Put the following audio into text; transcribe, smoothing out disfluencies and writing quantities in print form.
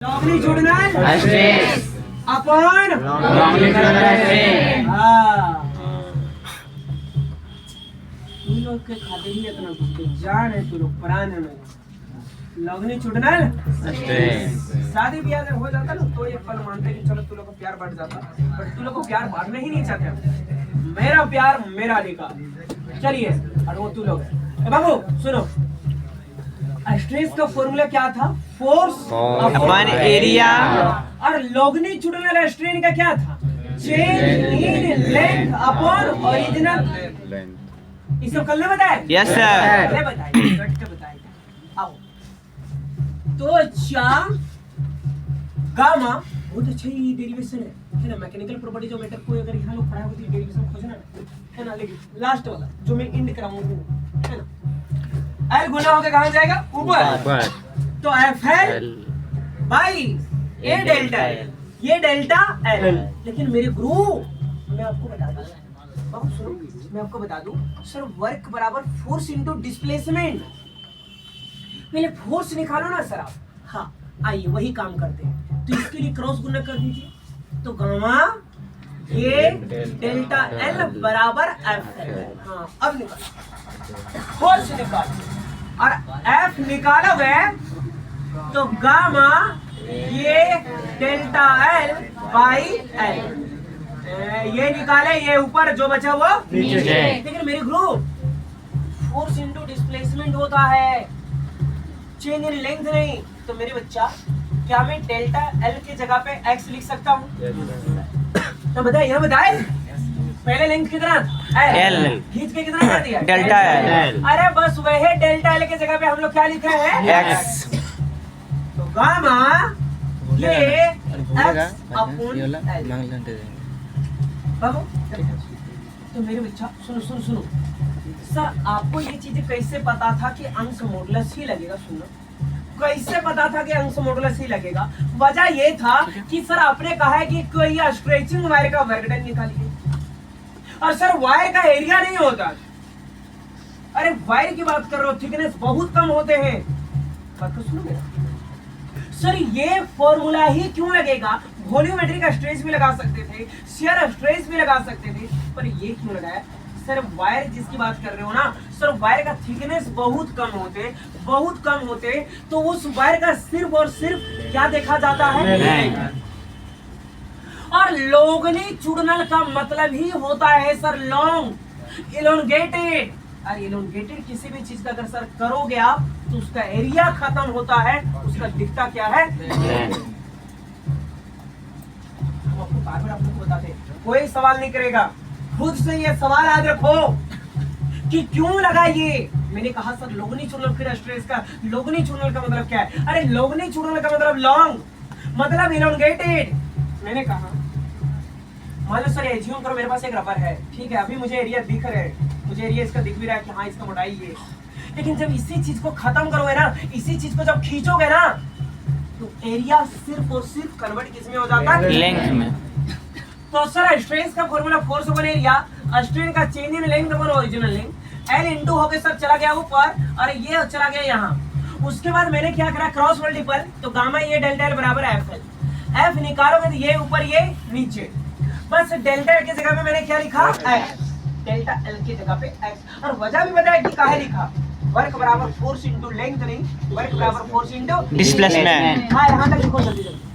Longitudinal stress upon longitudinal strain. तू लोग के खाते ही इतना कुछ जान है, तू लोग प्राण है मेरे। Longitudinal stress. शादी ब्याह अगर हो जाता ना तो एक पल मानते कि चलो तू लोग को प्यार बढ़ जाता, बट तू लोग को प्यार बढ़ना ही नहीं चाहते। मेरा प्यार मेरा अधिकार। चलिए और वो तू लोग बाबू सुनो, स्ट्रेस का फॉर्मूला क्या था? Force upon area. और लॉन्गिट्यूडिनल स्ट्रेन का क्या था? Change in length upon original length. ये सब कल ने बताया? Yes sir. पहले बताइए, कट के बताइए। आओ तो चा गामा बहुत अच्छा ही डेरिवेशन है ना। मैकेनिकल प्रॉपर्टी जो मैटर को अगर यहाँ लोग पढ़ा होती है डेरिवेशन खोजना है ना, लेकिन लास्ट वाला जो मैं इंड कराऊंगा है ना, एल गुना होकर कहाँ जाएगा? ऊपर। तो F L by A delta L, ये डेल्टा एल। लेकिन मेरे गुरु मैं आपको बता दूं, बाबू सुनो, मैं आपको बता दूं सर, वर्क बराबर फोर्स इनटू डिस्प्लेसमेंट। पहले फोर्स निकालो ना सर आप। हाँ आइए वही काम करते हैं। तो इसके लिए क्रॉस गुना कर दीजिए, तो गामा ये डेल्टा एल बराबर एफ एल। हाँ अब निकालो, फोर्स निकालो और एफ निकालोगे तो गामा ये डेल्टा एल बाई एल। ये निकाले, ये ऊपर जो बचा वो नीचे। लेकिन मेरे ग्रुप फोर्स इनटू डिस्प्लेसमेंट होता है, चेंज इन लेंथ नहीं। तो मेरे बच्चा क्या मैं डेल्टा एल की जगह पे एक्स लिख सकता हूँ? तो बताए, यहाँ बताए पहले लेंथ कितना एल, खींच के कितना कर दिया? Delta L. अरे बस वही डेल्टा एल की जगह पे हम लोग क्या लिखे हैं? एक्स। तो गामा ये एक्स अपॉन एल। बाबू तो मेरे बच्चा सुनो सुनो सुनो सर, आपको ये चीजें कैसे पता था कि अंश मॉडुलस ही लगेगा? सुनो, कैसे पता था कि अंश मॉडुलस ही लगेगा? वजह ये था कि सर आपने कहा है कि कोई स्ट्रेचिंग वायर का वर्क डन निकालिए, और सर वायर का एरिया नहीं होता। अरे वायर की बात कर रहे हो, थिकनेस बहुत कम होते हैं। बात तो सुनो मेरा सर, ये फॉर्मूला ही क्यों लगेगा? वॉल्यूमेट्रिक स्ट्रेस भी लगा सकते थे, शियर स्ट्रेस भी लगा सकते थे, पर ये क्यों लगाया? सर वायर जिसकी बात कर रहे हो ना सर, वायर का थिकनेस बहुत कम होते, तो उस वायर का सिर्फ और सिर्फ क्या देखा जाता है? और लॉन्गिट्यूडिनल का मतलब ही होता है सर लॉन्ग, इलोंगेटेड। और इलोंगेटेड किसी भी चीज का अगर सर करोगे आप तो उसका एरिया खत्म होता है, उसका दिखता क्या है? हम आपको बार-बार आपको बताते हैं, कोई सवाल नहीं करेगा, खुद से ये सवाल याद रखो कि क्यों लगा ये। मैंने कहा सर लॉन्गिट्यूडिनल फिर स्ट्रेस का लॉन्गिट्यूडिनल का मतलब क्या है? अरे लॉन्गिट्यूडिनल का मतलब लॉन्ग, मतलब इलोंगेटेड। मैंने कहा मान लो सर एज्यूम करो मेरे पास एक रबर है, ठीक है, अभी मुझे एरिया दिख रहा है, मुझे एरिया इसका दिख भी रहा है कि हाँ इसका मोटाई ये, लेकिन जब इसी चीज को खत्म करोगे ना, इसी चीज को जब खींचोगे ना, तो एरिया सिर्फ और सिर्फ कन्वर्ट किसमें हो जाता है? लेंथ में। तो सर स्ट्रेस का formula force upon area, strain का change in length upon original length, L into होके सर चला गया ऊपर और ये चला गया यहाँ। उसके बाद मैंने क्या करा? क्रॉस मल्टीपल, तो गामा ये डेल्टा एल बराबर एफ एल। एफ निकालोगे तो ये ऊपर ये नीचे, बस डेल्टा एल की जगह पे मैंने क्या लिखा? एक्स। डेल्टा एल की जगह पे एक्स। और वजह भी बताया कि काहे लिखा? वर्क बराबर फोर्स इनटू लेंथ नहीं, वर्क बराबर फोर्स इनटू डिस्प्लेसमेंट। हाँ यहाँ तक लिखो जल्दी जल्दी।